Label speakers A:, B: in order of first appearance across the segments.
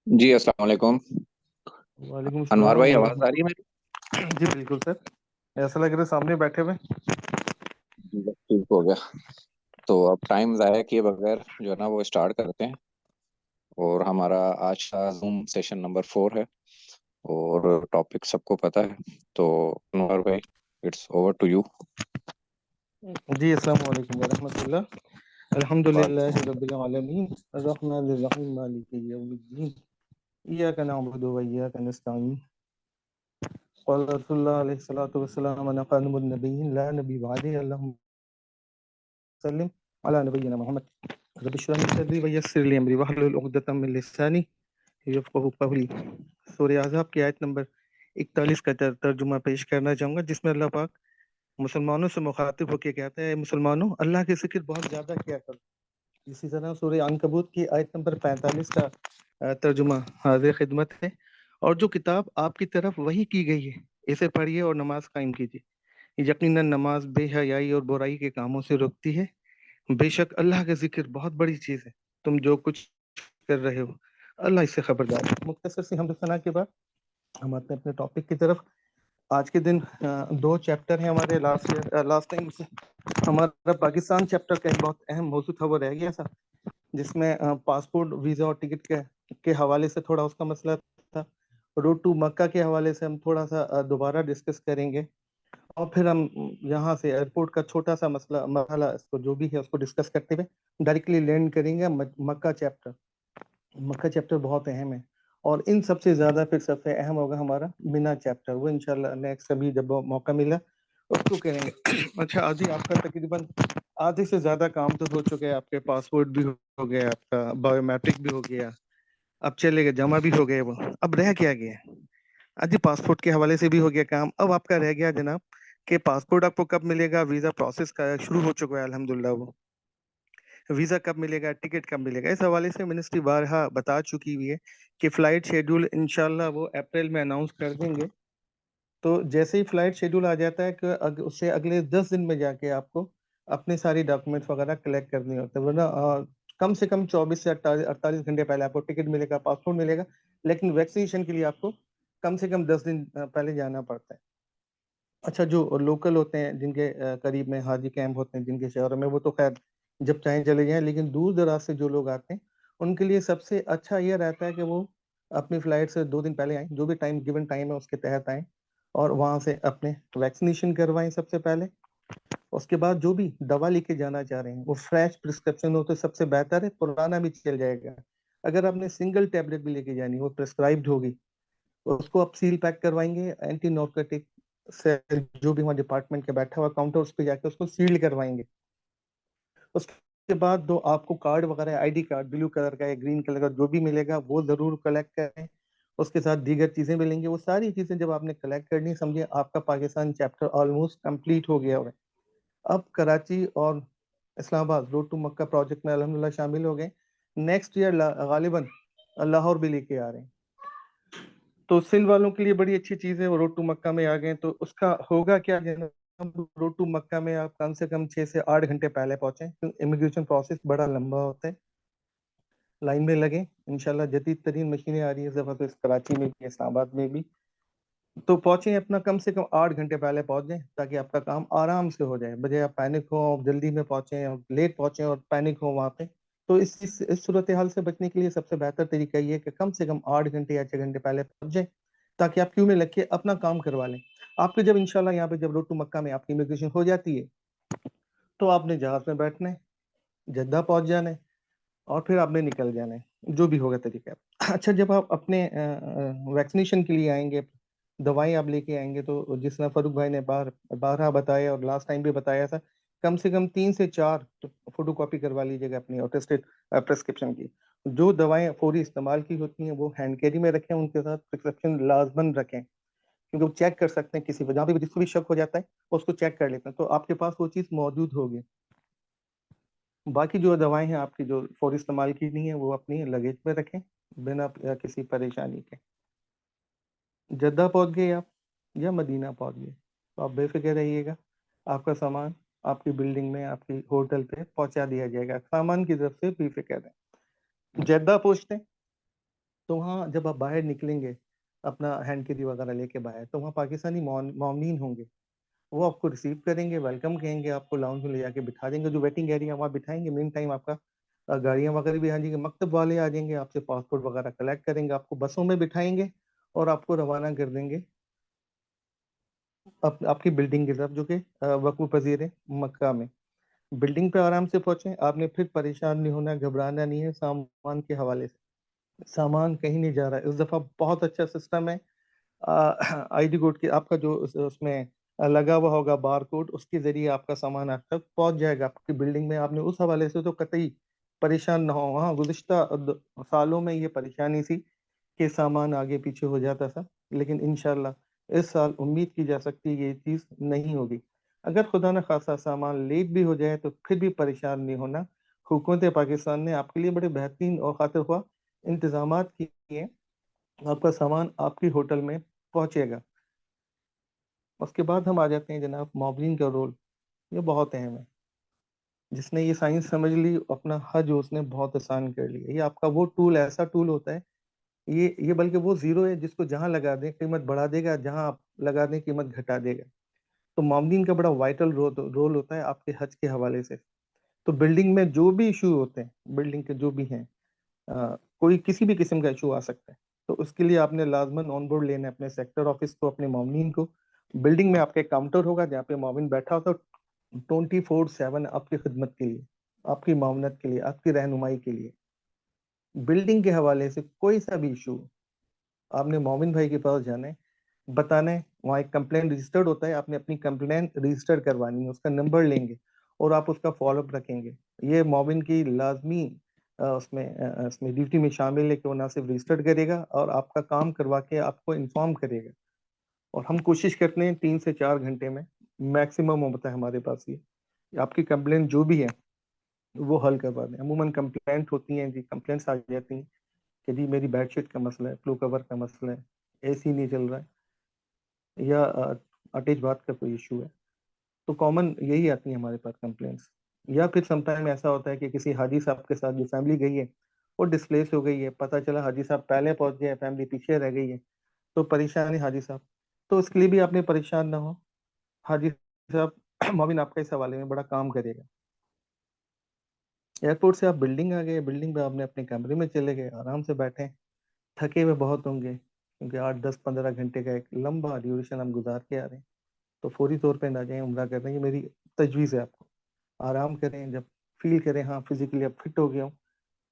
A: जी अस्सलाम वालेकुम।
B: वालेकुम
A: अनवार
B: सलाम
A: भाई, आवाज आ रही है
B: वरहमतुल्लाह।
A: मेरी?
B: जी बिल्कुल सर। ऐसा लग रहा है सामने बैठे हुए।
A: बस ठीक हो गया। तो अब टाइम जाया किए बगैर जो है ना वो स्टार्ट करते हैं। और हमारा आज का जूम सेशन नंबर 4 है। और टॉपिक सबको पता है। तो अनवार भाई, इट्स ओवर टू यू।
B: जी अस्सलाम वालेकुम वरहमतुल्लाह। अल्हम्दुलिल्लाहि रब्बिल आलमीन अर्रहमानिर रहीम मालिकि यौमिद्दीन इय्याका नअबुदु व इय्याका नस्तईन। क़ाल रसूलुल्लाह अलैहि सल्लतु वस्सलाम अना ख़ातमुन नबिय्यीन ला नबी बअदी अल्लाहुम्मा सल्लिम अला नबिय्यिना मुहम्मद रब्बि इश्रह लि सदरी व यस्सिर लि अमरी वहलुल उक़दतम मिन लिसानी यफ़क़हू क़ौली। सूरह अहज़ाब की आयत नंबर 41 का तर्जुमा पेश करना चाहूँगा, जिसमें अल्लाह पाक मुसलमानों से मुखातिब होकर कहते हैं, मुसलमानों अल्लाह की जिक्र बहुत ज़्यादा किया करो। इसी तरह सूरह अनकबूत की आयत नंबर 45 का तर्जुमा हाज़िर खिदमत है। और जो किताब आपकी तरफ वही की गई है, इसे पढ़िए और नमाज कायम कीजिए। यकीनन नमाज बेहयाई और बुराई के कामों से रोकती है। बेशक अल्लाह का जिक्र बहुत बड़ी चीज़ है। तुम जो कुछ कर रहे हो, अल्लाह इससे खबरदार है। मुख्तसर सी हमद सना के बाद हम आते हैं अपने टॉपिक की तरफ। आज के दिन दो चैप्टर हैं हमारे। लास्ट टाइम से हमारा पाकिस्तान चैप्टर का एक बहुत अहम मौजू था, वो रह गया था, जिसमें पासपोर्ट वीज़ा और टिकट के हवाले से थोड़ा उसका मसला था। रोड टू मक्का के हवाले से हम थोड़ा सा दोबारा डिस्कस करेंगे। और फिर हम यहाँ से एयरपोर्ट का छोटा सा मसला इसको जो भी है उसको डिस्कस करते हुए डायरेक्टली लैंड करेंगे मक्का चैप्टर। मक्का चैप्टर बहुत अहम है। और इन सबसे ज्यादा फिर सबसे अहम होगा हमारा मिना चैप्टर, वो इंशाल्लाह नेक्स्ट कभी जब मौका मिला उसको करेंगे। अच्छा, आदि आपका तकरीबन आधे से ज्यादा काम तो हो चुके हैं। आपके पासपोर्ट भी हो गया, आपका बायोमेट्रिक भी हो गया, अब चलेगा जमा भी हो गए वो। अब रह क्या गया? आदि पासपोर्ट के हवाले से भी हो गया काम। अब आपका रह गया जनाब कि पासपोर्ट आपको कब मिलेगा। वीजा प्रोसेस का शुरू हो चुका है अल्हम्दुलिल्लाह। वो वीजा कब मिलेगा, टिकट कब मिलेगा, इस हवाले से मिनिस्ट्री बारहा बता चुकी हुई है कि फ्लाइट शेड्यूल इंशाल्लाह वो अप्रैल में अनाउंस कर देंगे। तो जैसे ही फ्लाइट शेड्यूल आ जाता है कि उससे अगले 10 दिन में जाके आपको अपने सारी डॉक्यूमेंट्स वगैरह कलेक्ट करनी होते हैं, वरना कम से कम 24 से 48 घंटे पहले आपको टिकट मिलेगा, पासपोर्ट मिलेगा। लेकिन वैक्सीनेशन के लिए आपको कम से कम 10 दिन पहले जाना पड़ता है। अच्छा, जो लोकल होते हैं जिनके करीब में हाजी कैंप होते हैं जिनके शहरों में, वो तो खैर जब चाहें चले जाएं। लेकिन दूर दराज से जो लोग आते हैं उनके लिए सबसे अच्छा ये रहता है कि वो अपनी फ्लाइट से 2 दिन पहले आएं, जो भी टाइम गिवन टाइम है उसके तहत आएं और वहां से अपने वैक्सीनेशन करवाएं सबसे पहले। उसके बाद जो भी दवा लेके जाना चाह रहे हैं वो फ्रेश प्रिस्क्रिप्शन हो तो सबसे बेहतर है, पुराना भी चल जाएगा। अगर आपने सिंगल टैबलेट भी लेके जानी, वो प्रिस्क्राइब्ड होगी, उसको आप सील पैक करवाएंगे। एंटी नार्कोटिक से जो भी वहाँ डिपार्टमेंट के बैठा हुआ काउंटर उस पर जाके उसको सील करवाएंगे। उसके बाद दो आपको कार्ड वगैरह, आईडी कार्ड ब्लू कलर का या ग्रीन कलर का जो भी मिलेगा वो जरूर कलेक्ट करें। उसके साथ दीगर चीजें मिलेंगी, वो सारी चीजें जब आपने कलेक्ट करनी, समझिए आपका पाकिस्तान चैप्टर ऑलमोस्ट कंप्लीट हो गया है। अब कराची और Islamabad road to Mecca project में अल्हम्दुलिल्लाह शामिल हो गए। नेक्स्ट ईयर गालिबन लाहौर भी लेके आ रहे हैं। तो सिंध वालों के लिए बड़ी अच्छी चीज़ है, वो रोड टू मक्का में आ गए। तो उसका होगा क्या जनाब, रोड टू मक्का में आप कम से कम 6 से 8 घंटे पहले पहुंचे, क्योंकि इमिग्रेशन प्रोसेस बड़ा लंबा होता है। लाइन में लगे, इंशाल्लाह जदीद तरीन मशीनें आ रही है जबरदस्त, कराची में भी इस्लामाबाद में भी। तो पहुंचे अपना कम से कम 8 घंटे पहले पहुंच जाए ताकि आपका काम आराम से हो जाए, बजाय आप पैनिक हो और जल्दी में पहुंचे और लेट पहुंचे और पैनिक हो वहां पे। तो इस सूरत हाल से बचने के लिए सबसे बेहतर तरीका ये है कि कम से कम 8 घंटे या 6 घंटे पहले पहुंच जाए, ताकि आप क्यू में लग के अपना काम करवा लें। आपके जब इंशाल्लाह यहाँ पे जब रोड टू मक्का में आपकी इमिग्रेशन हो जाती है, तो आपने जहाज में बैठना है, जद्दा पहुंच जाना है और फिर आपने निकल जाना है, जो भी होगा तरीका। अच्छा, जब आप अपने वैक्सीनेशन के लिए आएंगे, दवाई आप लेके आएंगे, तो जिस तरह फरूक भाई ने बारहा बताया और लास्ट टाइम भी बताया था, कम से कम 3 से 4 फोटो कॉपी करवा लीजिएगा अपनी अटेस्टेड प्रेस्क्रिप्शन की। जो दवाएं फौरी इस्तेमाल की होती हैं वो हैंड कैरी में रखें, उनके साथ प्रिस्क्रिप्शन लाजमन रखें, क्योंकि वो चेक कर सकते हैं किसी वजह पे भी, जिसको भी शक हो जाता है उसको चेक कर लेते हैं, तो आपके पास वो चीज़ मौजूद होगी। बाकी जो दवाएं हैं आपकी जो फौरी इस्तेमाल की नहीं है वो अपनी लगेज में रखें, बिना किसी परेशानी के। जद्दा पहुंच गए आप या मदीना पहुंच गए, तो आप बेफिक्र रहिएगा, आपका सामान आपकी बिल्डिंग में, आपकी होटल पे पहुंचा दिया जाएगा। सामान की तरफ से बेफिक्र है। जद्दा पहुंचते हैं तो वहाँ जब आप बाहर निकलेंगे अपना हैंड कैरी वगैरह लेके बाहर, तो वहाँ पाकिस्तानी मौमिन होंगे, वो आपको रिसीव करेंगे, वेलकम कहेंगे, आपको लाउंज में ले जाके बिठा देंगे, जो वेटिंग एरिया वहाँ बिठाएंगे। मेन टाइम आपका गाड़ियाँ वगैरह भी आ जाएंगे, मकतब वाले आ जाएंगे, आपसे पासपोर्ट वगैरह कलेक्ट करेंगे, आपको बसों में बिठाएंगे और आपको रवाना कर देंगे आपकी बिल्डिंग की तरफ, जो कि वकूफ पजीर है मक्का में। बिल्डिंग पे आराम से पहुंचे, आपने फिर परेशान नहीं होना, घबराना नहीं है सामान के हवाले से। सामान कहीं नहीं जा रहा है इस दफा, बहुत अच्छा सिस्टम है। आईडी कोड के आपका जो उसमें लगा हुआ होगा बार कोड, उसके जरिए आपका सामान आप तक पहुंच जाएगा आपकी बिल्डिंग में। आपने उस हवाले से तो कतई परेशान ना हो। हाँ, गुज़िश्ता सालों में ये परेशानी थी कि सामान आगे पीछे हो जाता था, लेकिन इंशाल्लाह इस साल उम्मीद की जा सकती है ये चीज़ नहीं होगी। अगर खुदा न खासा सामान लेट भी हो जाए तो फिर भी परेशान नहीं होना। हुकूमत पाकिस्तान ने आपके लिए बड़े बेहतरीन और खातिर ख्वाह इंतजाम किए हैं। आपका सामान आपकी होटल में पहुंचेगा। उसके बाद हम आ जाते हैं जनाब मॉबलिन का रोल। ये बहुत अहम है। जिसने ये साइंस समझ ली, अपना हज उसने बहुत आसान कर लिया। ये आपका वो टूल, ऐसा टूल होता है, ये बल्कि वो जीरो है जिसको जहां लगा दें कीमत बढ़ा देगा, जहां आप लगा दें कीमत घटा देगा। तो मॉमडीन का बड़ा वाइटल रोल होता है आपके हज के हवाले से। तो बिल्डिंग में जो भी इशू होते हैं, बिल्डिंग के जो भी हैं, कोई किसी भी किस्म का इशू आ सकता है, तो उसके लिए आपने लाजमन ऑन बोर्ड लेना है अपने सेक्टर ऑफिस को, अपने मॉमनीन को। बिल्डिंग में आपका एक काउंटर होगा जहाँ पे मॉमिन बैठा होता है 24/7 आपकी खिदमत के लिए, आपकी मामनत के लिए, आपकी रहनुमाई के लिए। बिल्डिंग के हवाले से कोई सा भी इशू, आपने मोमिन भाई के पास जाना है, बताना है। वहाँ एक कंप्लेंट रजिस्टर्ड होता है, आपने अपनी कंप्लेंट रजिस्टर करवानी है, उसका नंबर लेंगे और आप उसका फॉलोअप रखेंगे। ये मोमिन की लाजमी उसमें ड्यूटी में शामिल है कि वो ना सिर्फ रजिस्टर्ड करेगा और आपका काम करवा के आपको इन्फॉर्म करेगा। और हम कोशिश करते हैं 3 से 4 घंटे में मैक्सिमम होता है हमारे पास ये, आपकी कंप्लेंट जो भी है वो हल करवा दें। अमूमन कंप्लेंट होती हैं जी, कंप्लेंट्स आ जाती हैं कि जी मेरी बेडशीट का मसला है, फ्लो कवर का मसला है, एसी नहीं चल रहा है, या अटैच बाथ का कोई इशू है। तो कॉमन यही आती है हमारे पास कंप्लेंट्स। या फिर समटाइम ऐसा होता है कि किसी हाजी साहब के साथ जो फैमिली गई है वो डिस्प्लेस हो गई है, पता चला हाजी साहब पहले पहुंच गए, फैमिली पीछे रह गई है, तो परेशान है हाजी साहब। तो उसके लिए भी आपने परेशान ना हो, हाजी साहब मोमिन आपका इस हवाले में बड़ा काम करेगा। एयरपोर्ट से आप बिल्डिंग आ गए, बिल्डिंग में आपने अपने कमरे में चले गए, आराम से बैठे, थके हुए बहुत होंगे क्योंकि 8 10 15 घंटे का एक लंबा ड्यूरेशन हम गुजार के आ रहे हैं। तो फौरी तौर पे ना जाएं उम्रा करने, ये मेरी तजवीज़ है आपको। आराम करें, जब फील करें हाँ फिजिकली अब फिट हो गया हूँ,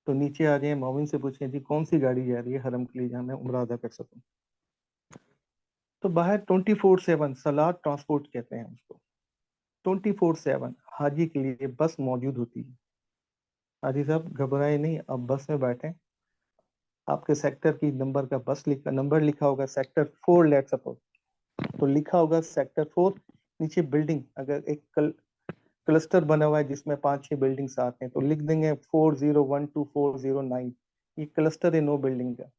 B: तो नीचे आ जाएं, मोमिन से पूछें जी कौन सी गाड़ी जा रही है हरम के लिए जहाँ मैं उम्रा अदा कर सकूँ। तो बाहर 24/7 सलाद ट्रांसपोर्ट कहते हैं उसको, 24/7 हाजी के लिए बस मौजूद होती है। हाजी साहब घबराए नहीं, अब बस में बैठे, आपके सेक्टर की नंबर का नंबर लिखा होगा सेक्टर 4, लेट सपोज, तो लिखा होगा सेक्टर 4। नीचे बिल्डिंग, अगर एक क्लस्टर बना हुआ है जिसमें 5 6 बिल्डिंग साथ हैं, तो लिख देंगे 4012 409। ये क्लस्टर है 9 बिल्डिंग का।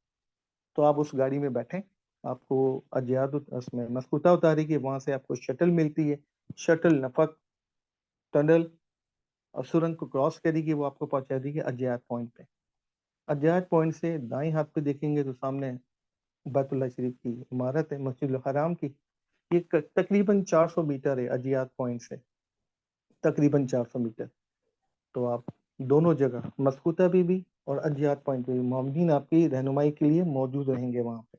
B: तो आप उस गाड़ी में बैठे, आपको अजियाद उसमें मस्कुता उतारेगी, वहां से आपको शटल मिलती है। शटल नफक टनल और सुरंग को क्रॉस करेगी, वो आपको पहुंचा देगी अजियाद पॉइंट पे। अजियाद पॉइंट से दाएं हाथ पे देखेंगे तो सामने बैतुल्लाह शरीफ की इमारत है, मस्जिद हराम की। ये तकरीबन 400 मीटर है अजियात पॉइंट से, तकरीबन 400 मीटर। तो आप दोनों जगह मस्कुता बीबी और अजियात पॉइंट पे मोमिन आपकी रहनुमाई के लिए मौजूद रहेंगे वहाँ पे।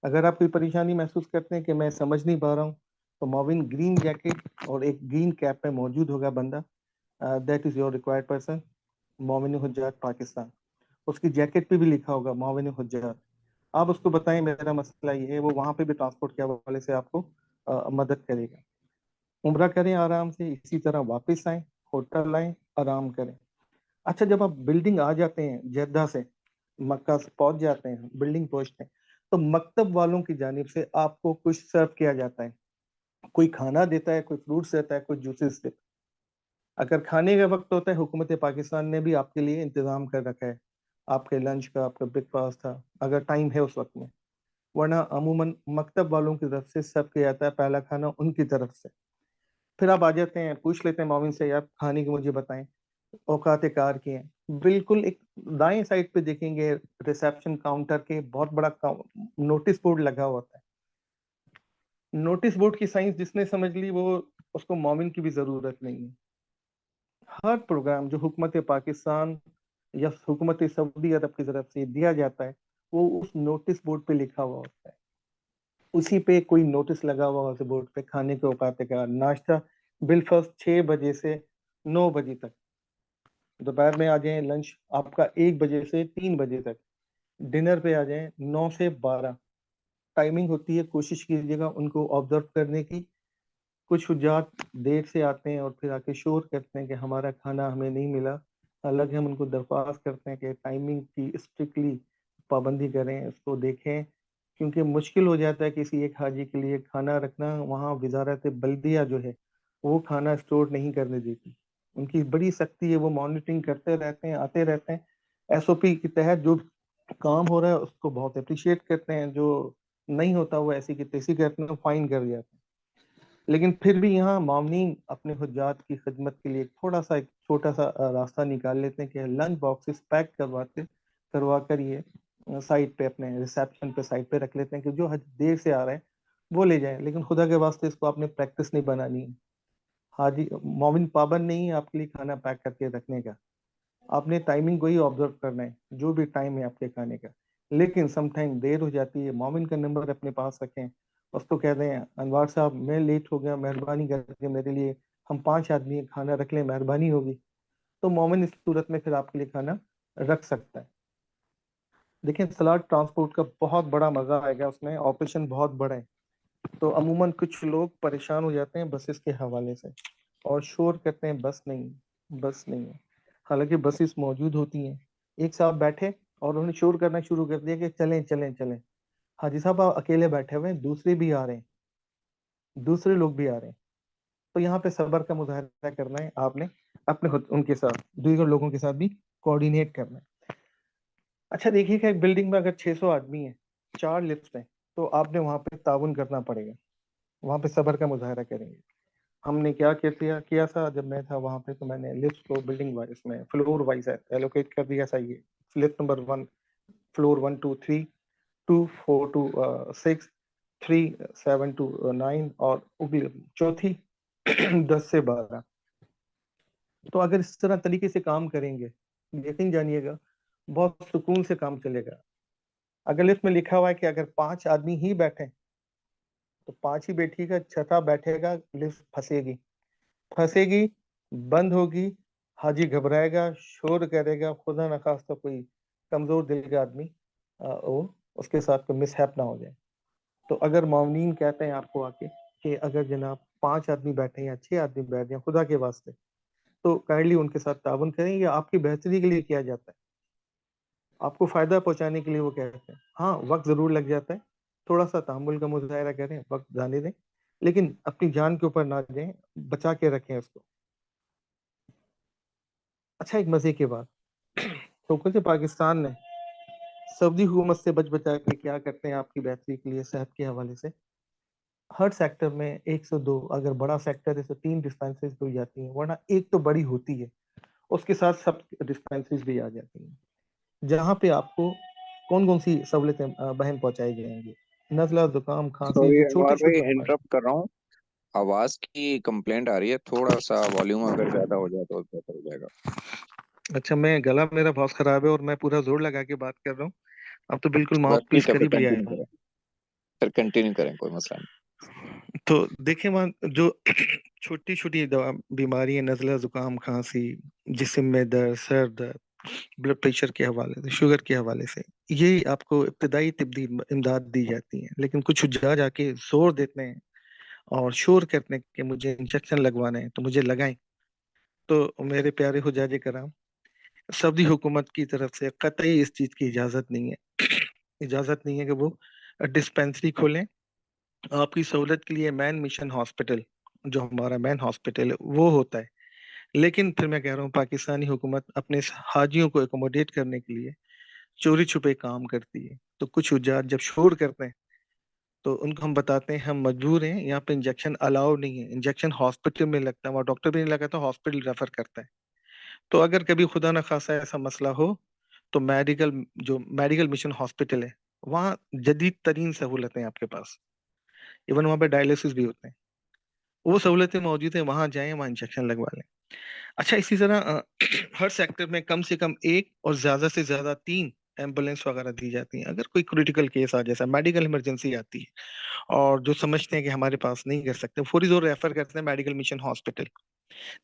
B: अगर आप कोई परेशानी महसूस करते हैं कि मैं समझ नहीं पा रहा हूँ, तो मोमिन ग्रीन जैकेट और एक ग्रीन कैप में मौजूद होगा बंदा, that is your required person, मोमिन हुज्जात पाकिस्तान। उसकी जैकेट पे भी लिखा होगा मोमिन हुज्जात। आप उसको बताएं मेरा मसला ये है, वो वहां पे भी ट्रांसपोर्ट के हवाले से आपको मदद करेगा। उम्रा करें आराम से, इसी तरह वापस आए, होटल आए, आराम करें। अच्छा, जब आप बिल्डिंग आ जाते हैं जद्दा से, मक्का से पहुंच जाते हैं, बिल्डिंग पहुंचते हैं, तो मकतब वालों की जानिब से आपको कुछ सर्व किया जाता है। कोई खाना देता है, कोई फ्रूट्स देता है, कोई जूसेस देता है। अगर खाने का वक्त होता है, हुकूमत पाकिस्तान ने भी आपके लिए इंतजाम कर रखा है, आपके लंच का, आपका ब्रेकफास्ट था, अगर टाइम है उस वक्त में। वरना अमूमन मकतब वालों की तरफ से सब किया जाता है पहला खाना उनकी तरफ से। फिर आप आ जाते हैं, पूछ लेते हैं मोमिन से यार खाने की मुझे बताएं, औकात कार की हैं। बिल्कुल एक दाएं साइड पे देखेंगे रिसेप्शन काउंटर के बहुत बड़ा नोटिस बोर्ड लगा हुआ होता है। नोटिस बोर्ड की साइंस जिसने समझ ली वो उसको मोमिन की भी जरूरत नहीं है। हर प्रोग्राम जो हुकूमत पाकिस्तान या हुकूमत सऊदी अरब की तरफ से दिया जाता है वो उस नोटिस बोर्ड पे लिखा हुआ होता है। उसी पे कोई नोटिस लगा हुआ होता है बोर्ड पे, खाने के औकात का नाश्ता बिलफर्स्ट 6 बजे से 9 बजे तक, दोपहर में आ जाए लंच आपका 1 बजे से 3 बजे तक, डिनर पे आ जाए 9 से 12। टाइमिंग होती है, कोशिश कीजिएगा उनको ऑब्जर्व करने की। कुछ हुज्जात देर से आते हैं और फिर आके शोर करते हैं कि हमारा खाना हमें नहीं मिला। हालांकि हम उनको दरख्वास्त करते हैं कि टाइमिंग की स्ट्रिक्टली पाबंदी करें, उसको देखें, क्योंकि मुश्किल हो जाता है किसी एक हाजी के लिए खाना रखना। वहाँ वजारत बल्दिया जो है वो खाना स्टोर नहीं करने देती, उनकी बड़ी सख्ती है, वो मॉनिटरिंग करते रहते हैं, आते रहते हैं। एसओपी के तहत जो काम हो रहा है उसको बहुत अप्रिशिएट करते हैं, जो नहीं होता वो ऐसी की तैसी करते हैं, फाइन कर जाते हैं। लेकिन फिर भी यहाँ मामनीन अपने हुज्जात की खिदमत के लिए थोड़ा सा एक छोटा सा रास्ता निकाल लेते हैं कि लंच बॉक्सेस पैक करवा कर ये साइड पे अपने रिसेप्शन पे साइड पे रख लेते हैं कि जो हज देर से आ रहे हैं वो ले जाएं। लेकिन खुदा के वास्ते इसको आपने प्रैक्टिस नहीं बनानी है। हाजी मोमिन पाबंद नहीं है आपके लिए खाना पैक करके रखने का। आपने टाइमिंग को ही ऑब्जर्व करना है, जो भी टाइम है आपके खाने का। लेकिन समटाइम देर हो जाती है, मोमिन का नंबर अपने पास रखें, उसको कह दें अनवार साहब मैं लेट हो गया, मेहरबानी करके मेरे लिए, हम 5 आदमी हैं, खाना रख लें, मेहरबानी होगी। तो मोमिन इस सूरत में फिर आपके लिए खाना रख सकता है। देखिए सलाद ट्रांसपोर्ट का बहुत बड़ा मजा आएगा, उसमें ऑपरेशन बहुत बड़ा है। तो अमूमन कुछ लोग परेशान हो जाते हैं बसेस के हवाले से और शोर करते हैं बस नहीं, बस नहीं है। हालांकि बसेस मौजूद होती हैं। एक साहब बैठे और उन्होंने शोर करना शुरू कर दिया कि चलें चलें चलें। हाजी साहब आप अकेले बैठे हुए हैं, दूसरे भी आ रहे हैं, दूसरे लोग भी आ रहे हैं। तो यहाँ पे सब्र का मुजाहरा करना है आपने, अपने उनके साथ दूसरे लोगों के साथ भी कोऑर्डिनेट करना है। अच्छा देखिएगा एक बिल्डिंग में अगर 600 आदमी है, 4 लिफ्ट हैं, तो आपने वहां पे ताउन करना पड़ेगा, वहां पे सब्र का मुजाहरा करेंगे। हमने क्या किया था जब मैं था वहां पे, तो मैंने लिफ्ट को बिल्डिंग वाइज में फ्लोर वाइज एलोकेट कर दिया था। ये लिफ्ट नंबर 1, फ्लोर 1 2 3, 2 4 2 6, 3 7 2 9 और उगली चौथी 10 से 12। तो अगर इस तरह तरीके से काम करेंगे, यकीन जानिएगा बहुत सुकून से काम चलेगा। अगर लिफ्ट में लिखा हुआ है कि अगर 5 आदमी ही बैठे तो 5 ही बैठिएगा, छठा बैठेगा लिफ्ट फंसेगी, फंसेगी, बंद होगी, हाजी घबराएगा, शोर करेगा, खुदा न खास्ता कोई कमजोर दिल का आदमी वो उसके साथ कोई मिसहैप ना हो जाए। तो अगर मामनीन कहते हैं आपको आके कि अगर जनाब 5 आदमी बैठे हैं या 6 आदमी बैठ जाए खुदा के वास्ते, तो काइंडली उनके साथ ताउन करें। या आपकी बेहतरी के लिए किया जाता है, आपको फायदा पहुंचाने के लिए वो कहते हैं। हाँ वक्त जरूर लग जाता है, थोड़ा सा तहम्मुल का मुजाहरा करें, वक्त जाने दें, लेकिन अपनी जान के ऊपर ना दें, बचा के रखें उसको। अच्छा एक मजे की बात, हुकूमत पाकिस्तान ने सऊदी हुकूमत से बच बचा के क्या करते हैं आपकी बेहतरी के लिए सेहत के हवाले से। हर सेक्टर में 102, अगर बड़ा सेक्टर है तो 3 डिस्पेंसरीज हो जाती हैं, वरना एक तो बड़ी होती है, उसके साथ सब डिस्पेंसरीज भी आ जाती हैं, जहाँ पे आपको कौन कौन सी सहूलतें बहन पहुंचाई जाएंगी। नजला जुकाम खांसी
A: सॉरी
B: जो छोटी
A: अनवर भाई,
B: छोटी बीमारी।
A: इंटरप्ट कर रहा हूँ। आवाज की कंप्लेंट आ रही है, थोड़ा सा वॉल्यूम अगर ज्यादा हो जाए तो बेहतर हो जाएगा।
B: अच्छा मैं गला मेरा बहुत खराब है और मैं पूरा जोर लगा के बात कर रहा हूँ। अब तो बिल्कुल
A: बस
B: माउथ पीस
A: ठीक है, फिर
B: करीब ही
A: कंटिन्यू
B: आएगा।
A: करें। फिर कंटिन्यू करें, कोई मसला नहीं।
B: तो देखिए वहाँ जो छोटी छोटी दवा बीमारी है, नजला जुकाम खांसी, जिस्म में दर्द, सर दर्द, ब्लड प्रेशर के हवाले से, शुगर के हवाले से, ये आपको इब्तदाई तिब्बी इमदाद दी जाती है। लेकिन कुछ जा जाके जोर देते हैं और शोर करते हैं कि मुझे इंजेक्शन लगवाना है तो मुझे लगाएं। तो मेरे प्यारे हुजाजे कराम, सऊदी हुकूमत की तरफ से कतई इस चीज की इजाजत नहीं है। इजाजत नहीं है कि वो डिस्पेंसरी खोलें आपकी सहूलत के लिए। मैन मिशन हॉस्पिटल जो हमारा मैन हॉस्पिटल है वो होता है। लेकिन फिर मैं कह रहा हूँ पाकिस्तानी हुकूमत अपने इस हाजियों को एकोमोडेट करने के लिए चोरी छुपे काम करती है। तो कुछ हुज्जाज जब शोर करते हैं तो उनको हम बताते हैं हम मजबूर हैं, यहाँ पे इंजेक्शन अलाउ नहीं है, इंजेक्शन हॉस्पिटल में लगता है, वहाँ डॉक्टर भी नहीं लगाता, हॉस्पिटल रेफर करता है। तो अगर कभी खुदा न खासा ऐसा मसला हो, तो मेडिकल मिशन हॉस्पिटल है, वहाँ जदीद तरीन सहूलतें हैं आपके पास। इवन वहाँ पे डायलिसिस भी होते हैं, वो सहूलतें मौजूद है, वहाँ जाएं, वहाँ इंजेक्शन लगवा लें। अच्छा, इसी तरह हर सेक्टर में कम से कम एक और ज्यादा से ज्यादा 3 एम्बुलेंस वगैरह दी जाती हैं। अगर कोई क्रिटिकल केस आ, जैसा मेडिकल इमरजेंसी आती है, और जो समझते हैं कि हमारे पास नहीं कर सकते, फौरी जोर रेफर करते हैं मेडिकल मिशन हॉस्पिटल।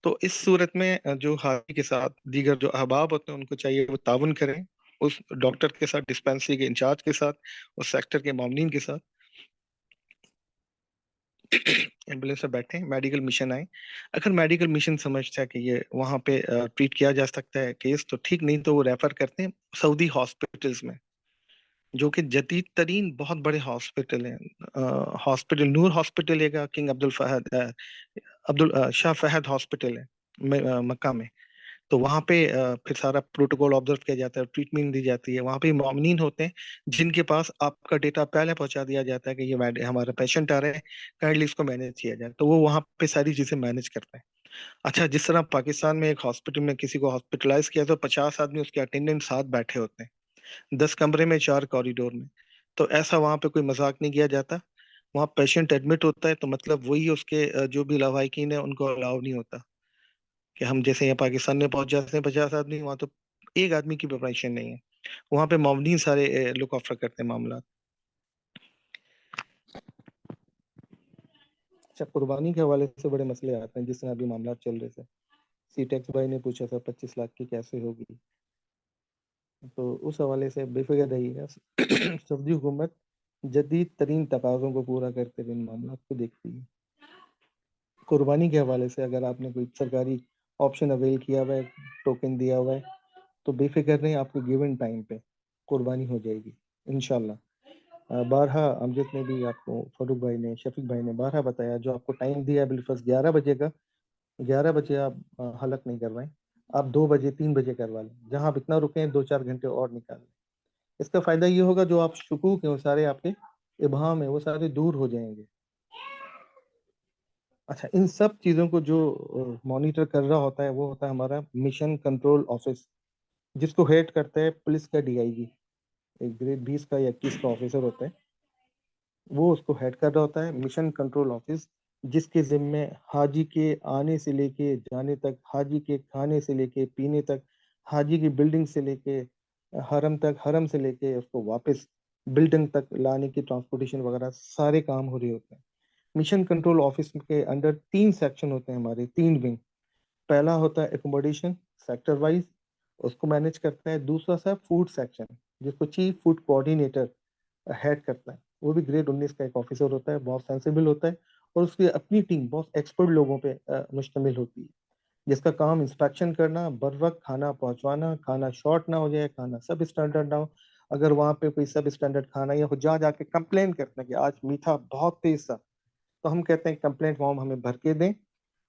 B: तो इस सूरत में जो हाजी के साथ दीगर जो अहबाब होते हैं, उनको चाहिए वो ताउन करें उस डॉक्टर के साथ, डिस्पेंसरी के इंचार्ज के साथ, उस सेक्टर के मामलीन के साथ। एम्बुलेंस में बैठे, मेडिकल मिशन आए। अगर मेडिकल मिशन समझता है कि ये वहां पे ट्रीट किया जा सकता है केस, तो ठीक, नहीं तो वो रेफर करते हैं सऊदी हॉस्पिटल्स में, जो कि जदीद तरीन बहुत बड़े हॉस्पिटल हैं। हॉस्पिटल नूर हॉस्पिटल है, किंग अब्दुल शाह फहद हॉस्पिटल है मक्का में। तो वहाँ पे फिर सारा प्रोटोकॉल ऑब्जर्व किया जाता है, ट्रीटमेंट दी जाती है। वहाँ पे मोमिनीन होते हैं जिनके पास आपका डेटा पहले पहुंचा दिया जाता है कि ये हमारा पेशेंट आ रहा है, काइंडली इसको मैनेज किया जाए, तो वो वहाँ पे सारी चीजें मैनेज करते हैं। अच्छा, जिस तरह पाकिस्तान में एक हॉस्पिटल में किसी को हॉस्पिटलाइज किया तो 50 आदमी उसके अटेंडेंट साथ बैठे होते हैं, 10 कमरे में, 4 कॉरिडोर में। तो ऐसा वहाँ पे कोई मजाक नहीं किया जाता। वहाँ पेशेंट एडमिट होता है तो मतलब वही उसके जो भी लवाहिकीन है उनको अलाउ नहीं होता कि हम जैसे यहाँ पाकिस्तान में पहुंच जाते हैं 50 आदमी, वहां तो एक आदमी की प्रिपरेशन नहीं है। वहां पे मामलीन सारे लुक आफ्टर करते हैं मामला। अच्छा, कुर्बानी के हवाले से बड़े मसले आते हैं, जिस तरह अभी मामला चल रहे थे। सी टैक्स भाई ने पूछा था 25 लाख की कैसे होगी, तो उस हवाले से बेफिक्र रहिएगा। सऊदी हुकूमत जदीद तरीन तकाज़ों को पूरा करते हुए इन मामला को देखती है। कुर्बानी के हवाले से अगर आपने कोई सरकारी ऑप्शन अवेल किया हुआ है, टोकन दिया हुआ है, तो बेफिक्र नहीं, आपको गिवन टाइम पे कुर्बानी हो जाएगी इंशाल्लाह। बारहा अमजद ने भी आपको, फारूक भाई ने, शफीक भाई ने बारहा बताया, जो आपको टाइम दिया बिलफर्ज 11 बजे का, 11 बजे आप हलक नहीं करवाएं, आप 2 बजे 3 बजे करवा लें। जहां आप इतना रुके हैं 2-4 घंटे और निकाल लें। इसका फायदा ये होगा, जो आप शकूक हैं वो सारे आपके इबहम है वो सारे दूर हो जाएंगे। अच्छा, इन सब चीज़ों को जो मॉनिटर कर रहा होता है वो होता है हमारा मिशन कंट्रोल ऑफिस, जिसको हेड करता है पुलिस का डीआईजी। एक ग्रेड 20 का या 21 का ऑफिसर होता है, वो उसको हेड कर रहा होता है, मिशन कंट्रोल ऑफिस, जिसके जिम्मे हाजी के आने से लेके जाने तक, हाजी के खाने से लेके पीने तक, हाजी की बिल्डिंग से लेके हरम तक, हरम से लेके उसको वापस बिल्डिंग तक लाने की ट्रांसपोर्टेशन वगैरह सारे काम हो रहे होते हैं। मिशन कंट्रोल ऑफिस के अंडर 3 सेक्शन होते हैं, हमारे 3 विंग। पहला होता है एकोमोडेशन, सेक्टर वाइज, उसको मैनेज करता है। दूसरा सा फूड सेक्शन, जिसको चीफ फूड कोऑर्डिनेटर हेड करता है। वो भी ग्रेड 19 का एक ऑफिसर होता है, बहुत सेंसिबल होता है, और उसकी अपनी टीम बहुत एक्सपर्ट लोगों पे मुश्तमिल होती है, जिसका काम इंस्पेक्शन करना, बर वक्त खाना पहुंचवाना, खाना शॉर्ट ना हो जाए, खाना सब स्टैंडर्ड ना हो। अगर वहाँ पे कोई सब स्टैंडर्ड खाना, या जा जाके कंप्लेन करते हैं कि आज मीठा बहुत तेज था, तो हम कहते हैं कंप्लेंट फॉर्म हमें भर के दें।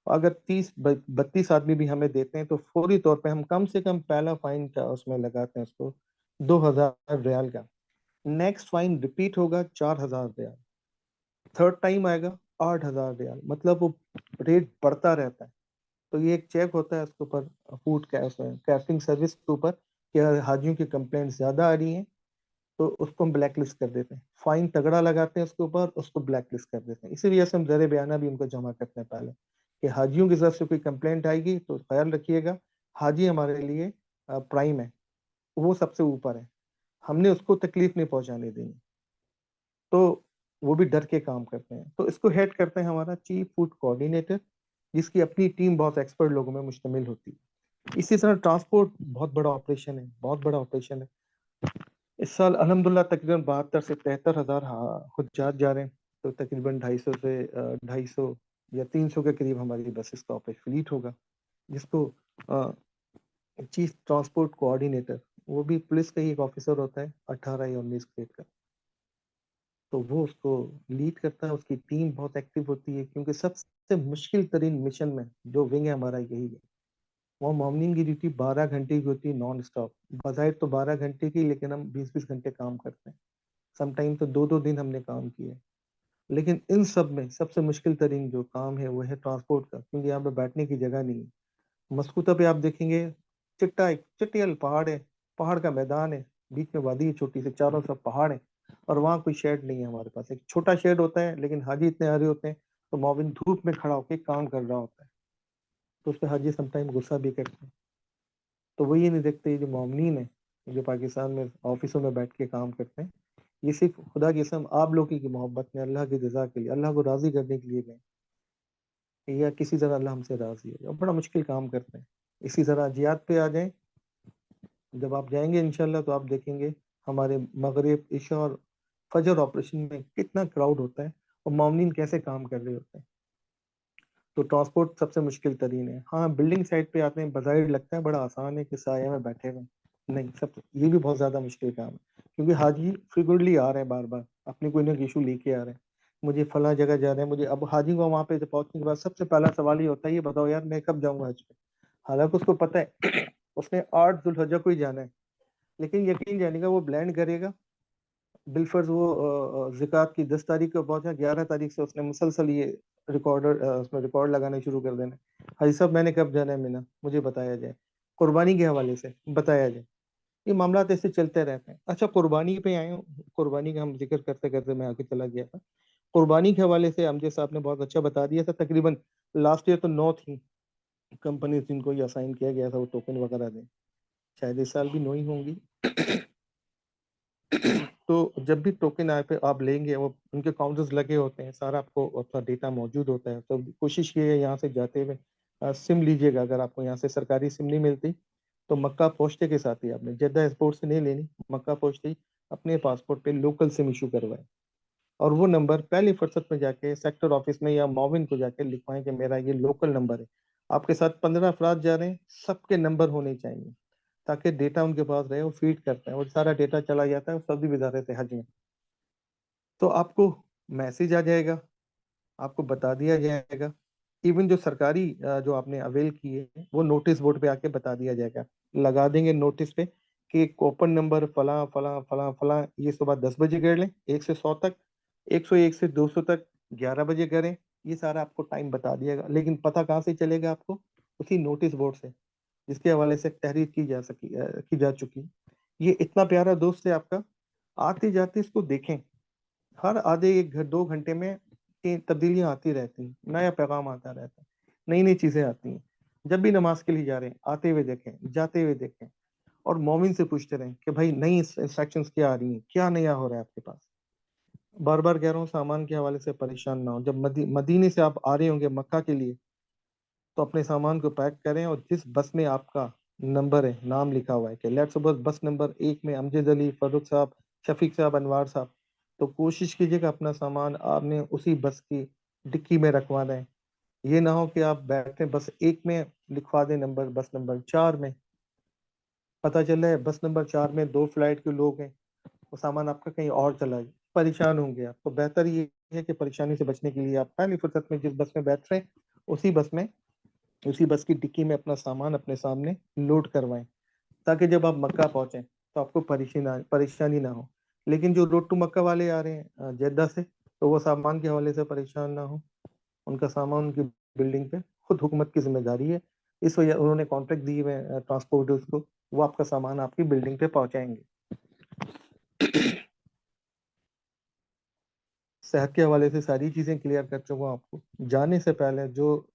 B: अगर 30-32 आदमी भी हमें देते हैं, तो फौरी तौर पे हम कम से कम पहला फाइन का उसमें लगाते हैं उसको 2,000 रियाल का। नेक्स्ट फाइन रिपीट होगा 4,000 रियाल, थर्ड टाइम आएगा 8,000 रियाल, मतलब वो रेट बढ़ता रहता है। तो ये एक चेक होता है उसके ऊपर, फूड कैटरिंग सर्विस के ऊपर, कि हाजियों की कंप्लेंट ज्यादा आ रही है, तो उसको हम ब्लैक लिस्ट कर देते हैं, फाइन तगड़ा लगाते हैं उसके ऊपर, उसको ब्लैक लिस्ट कर देते हैं। इसी वजह से हम ज़र बयाना भी उनको जमा करते हैं पहले, कि हाजियों की तरफ से कोई कंप्लेंट आएगी तो ख्याल रखिएगा, हाजी हमारे लिए प्राइम है, वो सबसे ऊपर है, हमने उसको तकलीफ नहीं पहुंचाने देनी। तो वो भी डर के काम करते हैं। तो इसको हेड करते हैं हमारा चीफ फूड कोऑर्डिनेटर, जिसकी अपनी टीम बहुत एक्सपर्ट लोगों में मुश्तमिल होती है। इसी तरह ट्रांसपोर्ट बहुत बड़ा ऑपरेशन है, बहुत बड़ा ऑपरेशन है। इस साल अल्हम्दुलिल्लाह तकरीबन 72 से 73 हज़ार हुज्जाज जा रहे हैं। तो तकरीबन 250 से 250 या 300 के करीब हमारी बसेस का ऑपरेशन फ्लीट होगा, जिसको चीफ ट्रांसपोर्ट कोऑर्डिनेटर, वो भी पुलिस का ही एक ऑफिसर होता है, 18 या 19 ग्रेड का। तो वो उसको लीड करता है, उसकी टीम बहुत एक्टिव होती है, क्योंकि सबसे मुश्किल तरीन मिशन में जो विंग है हमारा यही है। वो मॉर्निंग की ड्यूटी 12 घंटे की होती है, नॉन स्टॉप। बजाय तो 12 घंटे की, लेकिन हम 20-20 घंटे काम करते हैं। समटाइम तो 2-2 दिन हमने काम किया है। लेकिन इन सब में सबसे मुश्किल तरीन जो काम है वो है ट्रांसपोर्ट का, क्योंकि यहाँ पे बैठने की जगह नहीं है। मस्कुता पे आप देखेंगे चिट्टा एक चटियल पहाड़ है, पहाड़ का मैदान है, बीच में वादी है छोटी सी, चारों सब पहाड़ है, और वहाँ कोई शेड नहीं है हमारे पास। एक छोटा शेड होता है, लेकिन हाजी इतने आ रहे होते हैं तो मोमिन धूप में खड़ा होकर काम कर रहा होता है, तो उस पर हाजी समटाइम गुस्सा भी करते हैं। तो वो ये नहीं देखते ये जो मोमिनीन है, जो पाकिस्तान में ऑफिसों में बैठ के काम करते हैं, ये सिर्फ खुदा की कसम आप लोगों की मोहब्बत में, अल्लाह की रजा के लिए, अल्लाह को राजी करने के लिए गए, या किसी तरह अल्लाह हमसे राजी है, और बड़ा मुश्किल काम करते हैं। इसी तरह जियाद पे आ जाएं, जब आप जाएंगे इंशाल्लाह तो आप देखेंगे हमारे मगरिब इशा और फजर ऑपरेशन में कितना क्राउड होता है, और मोमिनीन कैसे काम कर रहे होते हैं। तो ट्रांसपोर्ट सबसे मुश्किल तरीन है। हाँ, बिल्डिंग साइड पे आते हैं, बाजाहिर लगता है बड़ा आसान है कि साया में बैठे हुए हैं। नहीं, सब ये भी बहुत ज्यादा मुश्किल काम है, क्योंकि हाजी फ्रिक्वेंटली आ रहे हैं, बार बार अपने कोई ना इशू लेके आ रहे हैं, मुझे फला जगह जा रहे हैं, मुझे अब हाजी को वहां पे पहुंचने के बाद सबसे पहला सवाल ये होता है, ये बताओ यार मैं कब जाऊंगा हज पे। हालांकि उसको पता है उसने 8 जुल्हज्जा को ही जाना है, लेकिन यकीन जानेगा वो ब्लैंड करेगा। बिलफर्ज वो ज़कात की 10 तारीख को पहुंचा, 11 तारीख से उसने मुसलसल ये रिकॉर्डर उसमें रिकॉर्ड लगाने शुरू कर देना। हाजी साहब मैंने कब जाना है मीना, मुझे बताया जाए, कुर्बानी के हवाले से बताया जाए। ये मामला ऐसे चलते रहते हैं। अच्छा, कुर्बानी पे आए हूँ, कुर्बानी का हम जिक्र करते करते मैं आगे चला गया था। कुर्बानी के हवाले से अमजद साहब ने बहुत अच्छा बता दिया था। तकरीबन लास्ट ईयर तो 9 थी कंपनी जिनको ये असाइन किया गया था वो टोकन वगैरह दें, शायद इस साल भी 9 ही होंगी। तो जब भी टोकन ऐप पे आप लेंगे, वो उनके काउंटर्स लगे होते हैं, सारा आपको अपना डेटा मौजूद होता है। तो कोशिश कीजिए यहाँ से जाते हुए सिम लीजिएगा। अगर आपको यहाँ से सरकारी सिम नहीं मिलती तो मक्का पहुंचते के साथ ही आपने जेद्दा एयरपोर्ट से नहीं लेनी, मक्का पहुंचते ही अपने पासपोर्ट पे लोकल सिम इशू करवाएं, और वो नंबर पहली फुर्सत में जाके सेक्टर ऑफिस में या मोविन को जाके लिखवाएं कि मेरा ये लोकल नंबर है। आपके साथ 15 अफराद जा रहे हैं, सबके नंबर होने चाहिए, ताकि डेटा उनके पास रहे, वो फीड करते हैं, और सारा डेटा चला जाता है सऊदी वजारत हज में। तो आपको मैसेज आ जाएगा, आपको बता दिया जाएगा। इवन जो सरकारी जो आपने अवेल किए हैं, वो नोटिस बोर्ड पे आके बता दिया जाएगा, लगा देंगे नोटिस पे कि कूपन नंबर फला फला फला फला, ये सुबह 10 बजे कर लें 1 से 100 तक, 101 से 200 तक 11 बजे करें। ये सारा आपको टाइम बता दिएगा, लेकिन पता कहाँ से चलेगा आपको? उसी नोटिस बोर्ड से, जिसके हवाले से तहरीर की जा चुकी। ये इतना प्यारा दोस्त है आपका, आते जाते इसको देखें। हर आधे 1 2 घंटे में तब्दीलियां आती रहती हैं, नया पैगाम आता रहता है, नई नई चीजें आती हैं। जब भी नमाज के लिए जा रहे हैं, आते हुए देखें, जाते हुए देखें, और मोमिन से पूछते रहें कि भाई नई इंस्ट्रक्शंस क्या आ रही हैं, क्या नया हो रहा है आपके पास। बार बार कह रहा हूँ, सामान के हवाले से परेशान ना हो। जब मदीने से आप आ रहे होंगे मक्का के लिए, तो अपने सामान को पैक करें, और जिस बस में आपका नंबर है, नाम लिखा हुआ है कि लेट्स सपोज बस नंबर 1 में अमजद अली, फरूख साहब, शफीक साहब, अनवार साहब, तो कोशिश कीजिएगा अपना सामान आपने उसी बस की डिक्की में रखवा दें। ये ना हो कि आप बैठे बस 1 में, लिखवा दें नंबर बस नंबर 4 में, पता चले बस नंबर 4 में 2 फ्लाइट के लोग हैं, वो सामान आपका कहीं और चला जाए, परेशान होंगे आप। तो बेहतर ये है कि परेशानी से बचने के लिए आप पहली फुर्सत में जिस बस में बैठ रहे हैं, उसी बस में, उसी बस की डिक्की में अपना सामान अपने सामने लोड करवाएं, ताकि जब आप मक्का पहुंचे तो आपको परेशानी ना हो। लेकिन जो रोड टू मक्का वाले आ रहे हैं जेद्दा से, तो वो सामान के हवाले से परेशान ना हो। उनका सामान उनकी बिल्डिंग पे खुद हुकूमत की जिम्मेदारी है, इस वजह उन्होंने कॉन्ट्रैक्ट दिए हुए ट्रांसपोर्टर्स को, वो आपका सामान आपकी बिल्डिंग पे पहुंचाएंगे। सेहत के हवाले से सारी चीजें क्लियर कर चुका हूँ आपको। जाने से पहले जो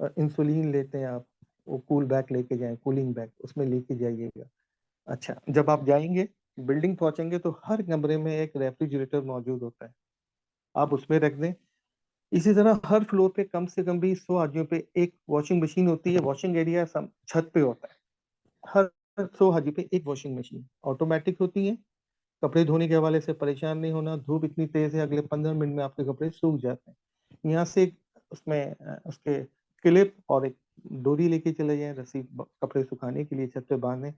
B: इंसुलिन लेते हैं आप, वो कूल बैग लेके जाएं, कूलिंग बैग उसमें लेके जाइएगा। अच्छा, जब आप जाएंगे बिल्डिंग पहुंचेंगे तो हर कमरे में एक रेफ्रिजरेटर मौजूद होता है, आप उसमें रख दें। इसी तरह हर फ्लोर पे कम से कम भी 100 हाजियों पे एक वॉशिंग मशीन होती है, वॉशिंग एरिया छत पे होता है। हर 100 हाजी पे एक वॉशिंग मशीन ऑटोमेटिक होती है। कपड़े धोने के हवाले से परेशान नहीं होना, धूप इतनी तेज है अगले 15 मिनट में आपके कपड़े सूख जाते हैं। यहाँ से उसमें उसके क्लिप और एक डोरी लेके चले जाएं, रस्सी कपड़े सुखाने के लिए छत पे बांधें,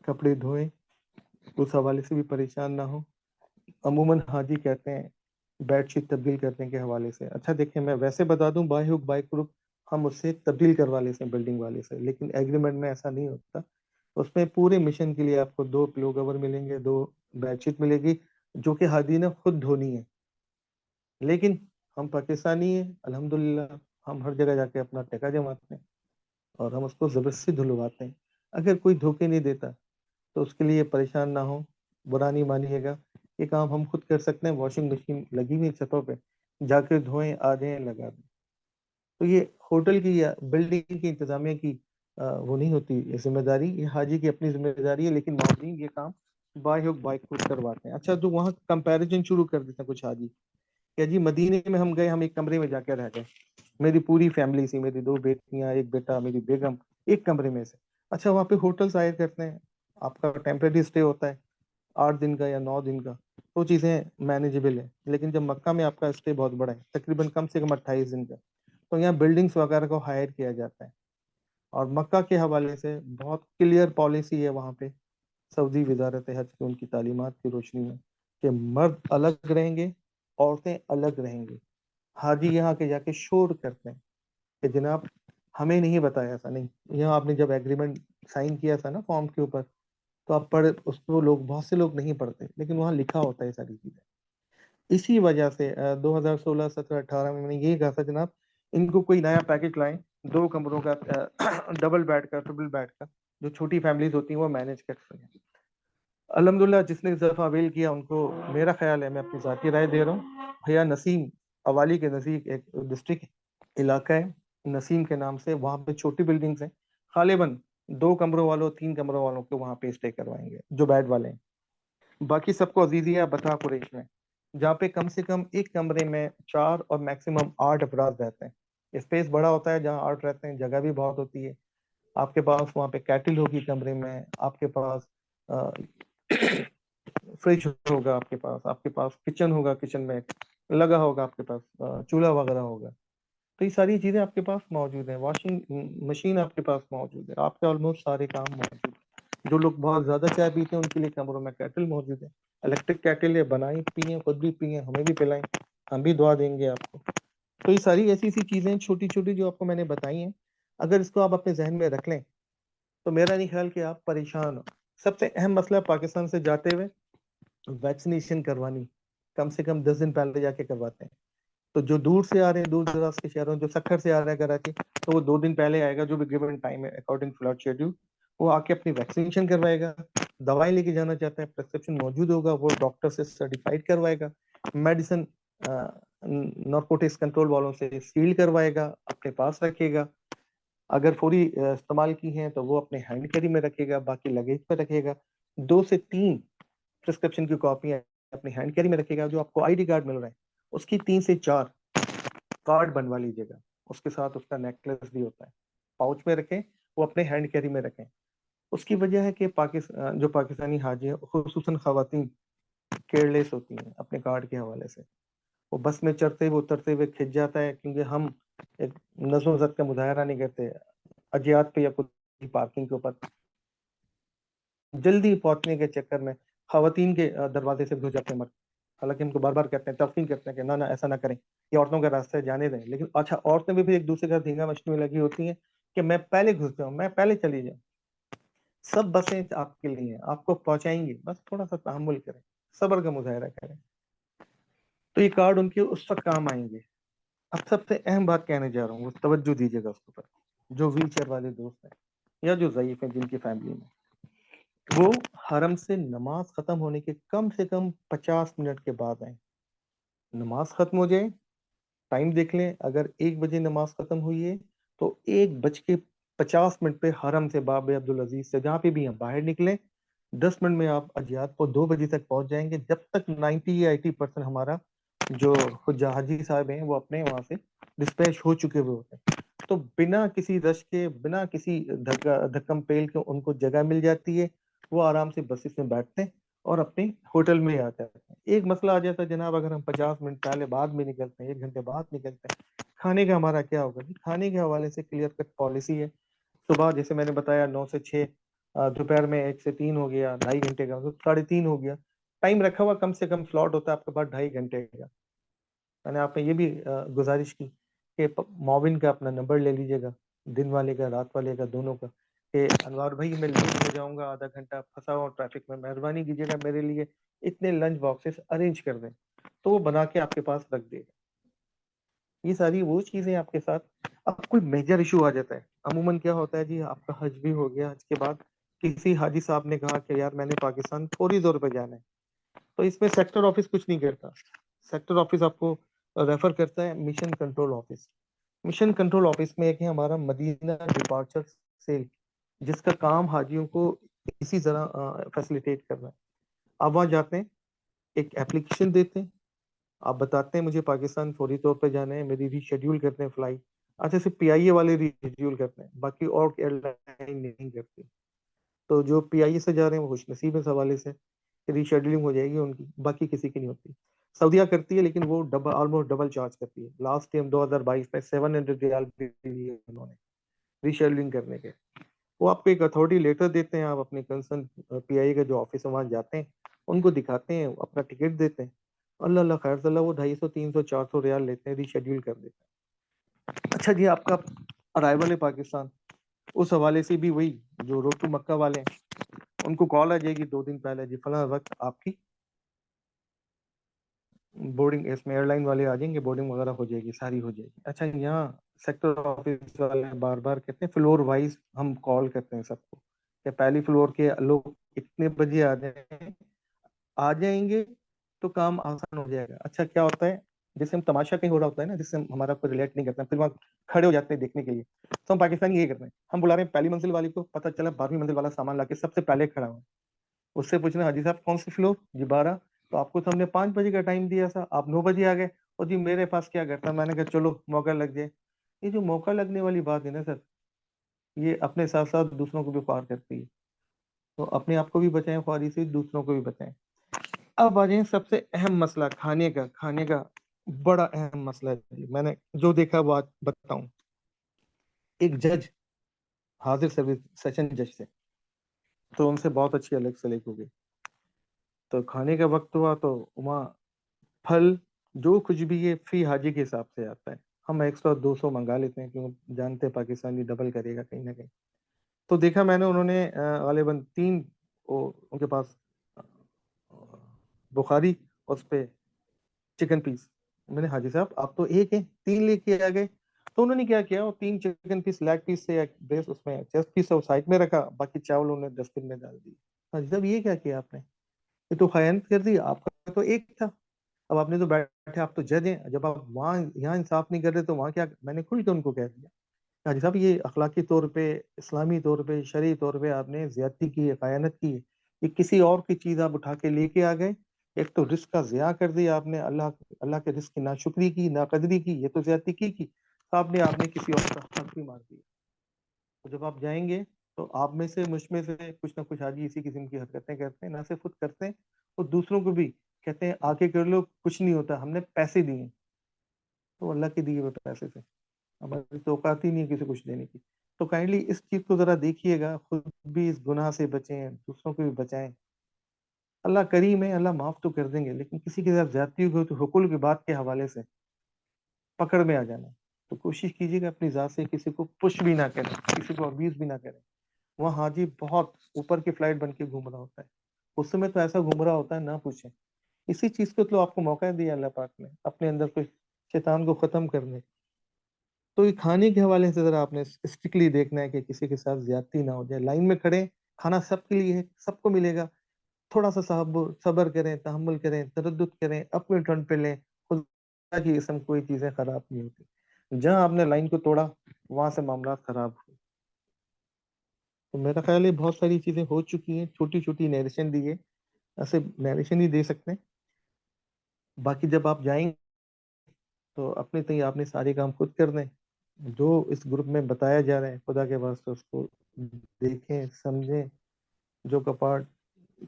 B: कपड़े धोएं, उस हवाले से भी परेशान ना हो। अमूमन हाजी कहते हैं बेडशीट तब्दील करने के हवाले से। अच्छा देखें, मैं वैसे बता दूं बाय हुक बाय क्रुक हम उससे तब्दील करवा लेते हैं बिल्डिंग वाले से, लेकिन एग्रीमेंट में ऐसा नहीं होता। उसमें पूरे मिशन के लिए आपको 2 पिलो कवर मिलेंगे, 2 बेडशीट मिलेगी, जो कि हादी ने खुद धोनी है। लेकिन हम पाकिस्तानी हैं अल्हम्दुलिल्लाह, हम हर जगह जाके अपना टका जमाते हैं, और हम उसको जबरदस्ती धुलवाते हैं। अगर कोई धोखे नहीं देता तो उसके लिए परेशान ना हो, बुरा नहीं मानिएगा। ये काम हम खुद कर सकते हैं, वॉशिंग मशीन लगी हुई है छतों पे, जाके धोएं आ जाएं लगा दें। तो ये होटल की या बिल्डिंग की इंतजामिया की वो नहीं होती ये जिम्मेदारी, ये हाजी की अपनी जिम्मेदारी है, लेकिन मावजीन ये काम बाय हो बाय खुद करवाते हैं। अच्छा, तो वहाँ कंपैरिजन शुरू कर देते हैं कुछ हाजी, क्या जी मदीने में हम गए, हम एक कमरे में जाकर रह गए, मेरी पूरी फैमिली थी, मेरी दो बेटियां, एक बेटा, मेरी बेगम, एक कमरे में से। अच्छा, वहाँ पे होटल्स हायर करते हैं, आपका टेम्परेरी स्टे होता है 8 दिन का या 9 दिन का, वो चीज़ें मैनेजेबल है। लेकिन जब मक्का में आपका स्टे बहुत बड़ा है, तकरीबन कम से कम 28 दिन का, तो यहाँ बिल्डिंग्स वगैरह को हायर किया जाता है। और मक्का के हवाले से बहुत क्लियर पॉलिसी है वहाँ पे, सऊदी वजारत हज की उनकी तालीमात की रोशनी में, कि मर्द अलग रहेंगे, औरतें अलग रहेंगी। हाजी यहाँ के जाके शोर करते हैं कि जनाब हमें नहीं बताया, ऐसा नहीं। यहाँ आपने जब एग्रीमेंट साइन किया था ना फॉर्म के ऊपर, तो आप पढ़ उसको, लोग बहुत से लोग नहीं पढ़ते, लेकिन वहाँ लिखा होता है ये सारी चीजें। इसी वजह से 2016 17 18 में मैंने यही कहा था जनाब, इनको कोई नया पैकेज लाएं, 2 कमरों का, डबल बेड का, ट्रिपल बेड का, जो छोटी फैमिलीज होती हैं वो मैनेज कर सकें। अल्हम्दुलिल्लाह जिसने इस दफा अवेल किया उनको, मेरा ख्याल है, मैं अपनी जाती राय दे रहा हूँ, भैया नसीम, अवाली के नज़दीक एक डिस्ट्रिक्ट इलाका है नसीम के नाम से, वहाँ पे छोटी बिल्डिंग्स हैं, गालिबन 2 कमरों वालों 3 कमरों वालों को वहाँ पे स्टे करवाएंगे जो बेड वाले हैं। बाकी सबको अजीजिया बता कुरैश में, जहाँ पे कम से कम एक कमरे में 4 और मैक्सिमम 8 अफराद रहते हैं। स्पेस बड़ा होता है, जहाँ 8 रहते हैं जगह भी बहुत होती है। आपके पास वहाँ पे कैटल होगी कमरे में, आपके पास फ्रिज होगा, आपके पास किचन होगा, किचन में लगा होगा, आपके पास चूल्हा वगैरह होगा। तो ये सारी चीजें आपके पास मौजूद है, वॉशिंग मशीन आपके पास मौजूद है, आपके ऑलमोस्ट सारे काम मौजूद है। जो लोग बहुत ज्यादा चाय पीते हैं उनके लिए कमरों में कैटल मौजूद है, इलेक्ट्रिक कैटल है, बनाई पिए, खुद भी पिए, हमें भी पिलाएं, हम भी दुआ देंगे आपको। तो ये सारी ऐसी ऐसी चीजें छोटी छोटी जो आपको मैंने बताई हैं, अगर इसको आप अपने जहन में रख लें तो मेरा नहीं ख्याल कि आप परेशान हो। सबसे अहम मसला पाकिस्तान से जाते हुए वैक्सीनेशन करवानी, कम से कम 10 दिन पहले जाके करवाते हैं। तो जो दूर से आ रहे हैं, दूर दराज के शहरों, जो सक्खर से आ रहा है कराची, तो वो 2 दिन पहले आएगा, जो भी गिवन टाइम है अकॉर्डिंग टू फ्लड शेड्यूल, वो आके अपनी वैक्सीनेशन करवाएगा। दवाई लेके जाना चाहता है, प्रिस्क्रिप्शन मौजूद होगा, वो डॉक्टर से सर्टिफाइड करवाएगा। मेडिसिन नारकोटिक्स कंट्रोल वालों से सील करवाएगा, अपने पास रखेगा। अगर फौरी इस्तेमाल की हैं तो वो अपने हैंड कैरी में रखेगा, बाकी लगेज पर रखेगा। 2 से 3 प्रिस्क्रिप्शन की कॉपियां अपने हैंड कैरी में रखेगा। जो आपको आईडी कार्ड मिल रहा है उसकी 3 से 4 कार्ड बनवा लीजिएगा, उसके साथ उसका नेकलेस भी होता है, पाउच में रखें, वो अपने हैंड कैरी में रखें। उसकी वजह है कि पाकिस्तान, जो पाकिस्तानी हाजी हैं, खुसूसन खवातीन केयरलेस होती हैं अपने कार्ड के हवाले से। वो बस में चढ़ते हुए उतरते हुए खिंच जाता है, क्योंकि हम एक नज़्म ज़ब्त का मुजाहरा नहीं करते अजियात पे या कुछ पार्किंग के ऊपर, जल्दी पहुंचने के चक्कर में खवातीन के दरवाजे से घुस जाते हैं मर्द। हालांकि हमको बार बार कहते हैं, तलकीन करते हैं कि ना ना ऐसा ना करें, ये औरतों का रास्ता है, जाने दें। लेकिन अच्छा, औरतें भी एक दूसरे का धींगा मचने में लगी होती हैं कि मैं पहले घुस जाऊं, मैं पहले चली जाऊं। सब बसें आपके लिए हैं, आपको पहुंचाएंगे, बस थोड़ा सा तहम्मुल करें, सब्र का मुजाहरा करें। तो ये कार्ड उनके उस वक्त काम आएंगे। अब सबसे अहम बात कहने जा रहा हूँ, वो तवज्जो दीजिएगा उसके ऊपर। जो व्हील चेयर वाले दोस्त हैं या जो ज़ईफ हैं जिनकी फैमिली में, वो हरम से नमाज खत्म होने के कम से कम 50 मिनट के बाद आए। नमाज खत्म हो जाए, टाइम देख लें, अगर 1 बजे नमाज खत्म हुई है तो 1 बज के 50 मिनट पे हरम से, बाब अब्दुल अजीज से, जहाँ पे भी हम बाहर निकले, 10 मिनट में आप अजियात को 2 बजे तक पहुंच जाएंगे, जब तक 90 या 80% हमारा जो हाजी साहब हैं वो अपने वहां से डिस्पैच हो चुके हुए होते हैं। तो बिना किसी रश के, बिना किसी धक्कम पेल के उनको जगह मिल जाती है, वो आराम से बसेस में बैठते हैं और अपने होटल में आ जाते हैं। एक मसला आ जाता है जनाब, अगर हम 50 मिनट पहले बाद में निकलते हैं, 1 घंटे बाद निकलते हैं, खाने का हमारा क्या होगा जी? खाने के हवाले से क्लियर कट पॉलिसी है। सुबह जैसे मैंने बताया 9 से 6, दोपहर में 1 से 3 हो गया, 2.5 घंटे का, तो 3:30 हो गया। टाइम रखा हुआ, कम से कम स्लॉट होता है आपके पास 2.5 घंटे का। मैंने आपने ये भी गुजारिश की कि मोबिन का अपना नंबर ले लीजिएगा, दिन वाले का, रात वाले का, दोनों का, कि अनवार भाई मैं लेट हो जाऊंगा, आधा घंटा फंसा हुआ ट्रैफिक में, मेहरबानी कीजिएगा मेरे लिए इतने लंच बॉक्सेस अरेंज कर दें, तो वो बना के आपके पास रख देगा। ये सारी वो चीजें आपके साथ अब कोई मेजर इशू आ जाता है, अमूमन क्या होता है जी, आपका हज भी हो गया, हज के बाद किसी हाजी साहब ने कहा कि यार मैंने पाकिस्तान फौरी तौर पर जाना है, तो इसमें सेक्टर ऑफिस कुछ नहीं करता। सेक्टर ऑफिस आपको रेफर करता है mission control office. Mission control office में एक है हमारा मदीना डिपार्चर सेल, जिसका काम हाजियों को इसी तरह फैसिलिटेट करना है। आप वहाँ जाते हैं, एक एप्लीकेशन देते हैं, आप बताते हैं मुझे पाकिस्तान फौरी तौर पर जाना है, मेरी रीशेड्यूल करते हैं फ्लाइट। अच्छा, सिर्फ पीआईए वाले रीशेड्यूल करते हैं, बाकी और एयरलाइन नहीं करती। तो जो पीआईए से जा रहे हैं वो खुशनसीब है इस हवाले से, रीशेड्यूलिंग हो जाएगी उनकी, बाकी किसी की नहीं होती। सऊदीया करती है, लेकिन वो डबल, ऑलमोस्ट डबल चार्ज करती है। लास्ट टाइम 2022 में 700 रियाल भी दिए उन्होंने रीशेड्यूलिंग करने के। वो आपको एक अथॉरिटी लेटर देते हैं, आप अपने कंसर्न पीआईए का जो ऑफिस है वहाँ जाते हैं, उनको दिखाते हैं, अपना टिकट देते हैं, अल्लाह अल्लाह खैर सल्ला, वो 250 300 400 रियाल लेते हैं, रीशेड्यूल कर देते हैं। अच्छा जी, आपका अराइवल है पाकिस्तान, उस हवाले से भी वही जो रोड टू मक्का वाले हैं, उनको कॉल आ जाएगी 2 दिन पहले, जी फला वक्त आपकी बोर्डिंग, इसमें एयरलाइन वाले आ जाएंगे, बोर्डिंग वगैरह हो जाएगी, सारी हो जाएगी। अच्छा, यहाँ सेक्टर ऑफिस वाले बार बार कहते हैं फ्लोर वाइज हम कॉल करते हैं सबको कि पहली फ्लोर के लोग इतने बजे आ जाएं, आ जाएंगे तो काम आसान हो जाएगा। अच्छा, क्या होता है, जैसे हम तमाशा कहीं हो रहा होता है ना, जिससे हमारा कोई रिलेट नहीं करता, फिर वहाँ खड़े हो जाते हैं देखने के लिए, तो हम पाकिस्तानी ये करते हैं, हम बुला रहे हैं पहली मंजिल वाली को, पता चला 12वीं मंजिल वाला सामान लाके सबसे पहले खड़ा हुआ, उससे पूछना हाजी साहब कौन सी फ्लोर, जी 12। तो आपको तो हमने 5 बजे का टाइम दिया था, आप 9 बजे आ गए, और जी मेरे पास क्या करता, मैंने कहा चलो मौका लग जाए। ये जो मौका लगने वाली बात है ना सर, ये अपने साथ साथ दूसरों को भी ख्वार करती है। तो अपने आप को भी बचाएं ख्वारी से, दूसरों को भी बचाएं। अब आ जाए सबसे अहम मसला, खाने का। खाने का बड़ा अहम मसला है जी। मैंने जो देखा वो आज बताऊं। एक जज हाजिर सर्विस सेशन जज थे, तो उनसे बहुत अच्छी अलग सलीक हो गई। तो खाने का वक्त हुआ तो वहाँ फल जो कुछ भी ये फी हाजी के हिसाब से आता है, हम एक्स्ट्रा 200 मंगा लेते हैं, क्योंकि जानते हैं पाकिस्तानी डबल करेगा कहीं ना कहीं। तो देखा मैंने, उन्होंने गालिबन 3, उनके पास अ, बुखारी, उस पे चिकन पीस। मैंने हाजी साहब आप तो एक है, 3 लेके आ गए। तो उन्होंने क्या किया, वो 3 चिकन पीस लेग पीस से एक बेस, उसमें चेस्ट पीस वो साइड में रखा, बाकी चावल उन्होंने डस्टबिन में डाल दिए। हाजी साहब ये क्या किया आपने, ये तो खयानत कर दी, आपका तो एक था। अब आपने तो बैठे, आप तो जज हैं, जब आप वहाँ यहाँ इंसाफ नहीं कर रहे तो वहाँ क्या, मैंने खुल के उनको कह दिया, हाजी साहब ये अखलाकी तौर पे, इस्लामी तौर पे, शरई तौर पे आपने ज्यादती की है, खयानत की है। ये किसी और की चीज आप उठा के लेके आ गए, एक तो रिस्क का ज़िया कर दिया आपने, अल्लाह अल्लाह के रिस्क की नाशुक्री की, नाकदरी की, ये तो ज्यादती की। आपने आपने किसी और का हक भी मार दिया। तो जब आप जाएंगे तो आप में से, मुझ में से कुछ ना कुछ हाजी इसी किस्म की हरकतें करते हैं, ना सिर्फ खुद करते हैं और दूसरों को भी कहते हैं आके कर लो, कुछ नहीं होता, हमने पैसे दिए। तो अल्लाह के दिए हुए पैसे से हमारी तो औकात ही नहीं है किसी को कुछ देने की। तो काइंडली इस चीज को जरा देखिएगा, खुद भी इस गुनाह से बचें, दूसरों को भी बचाएं। अल्लाह करीम है, अल्लाह माफ तो कर देंगे, लेकिन किसी के साथ ज्यादती हो तो हुकुल की बात के हवाले से पकड़ में आ जाना। तो कोशिश कीजिएगा अपनी जात से किसी को पुश भी ना करें, किसी को अब्यूज भी ना करें। वहाँ हाजी बहुत ऊपर की फ्लाइट बन के घूम रहा होता है, उस समय तो ऐसा घूम रहा होता है ना पूछे। इसी चीज को तो आपको मौका दिया अल्लाह पाक ने, अपने अंदर को, शैतान को खत्म करने। तो ये खाने के हवाले से जरा आपने स्ट्रिक्टली देखना है कि किसी के साथ ज्यादती ना हो जाए। लाइन में खड़े, खाना सबके लिए है, सबको मिलेगा, थोड़ा सा सब्र करें, तहम्मुल करें, तरद्दुत करें, अपने टर्न पे लें। खुदा की कसम कोई चीजें खराब नहीं होती, जहां आपने लाइन को तोड़ा वहां से मामला खराब हुए। तो मेरा ख्याल है बहुत सारी चीजें हो चुकी हैं, छोटी छोटी नरेशन दी है, ऐसे नरेशन ही दे सकते हैं। बाकी जब आप जाएंगे तो अपने तय आपने सारे काम खुद करने हैं। जो इस ग्रुप में बताया जा रहा है, खुदा के वास्ते उसको देखें, समझें। जो कपाट,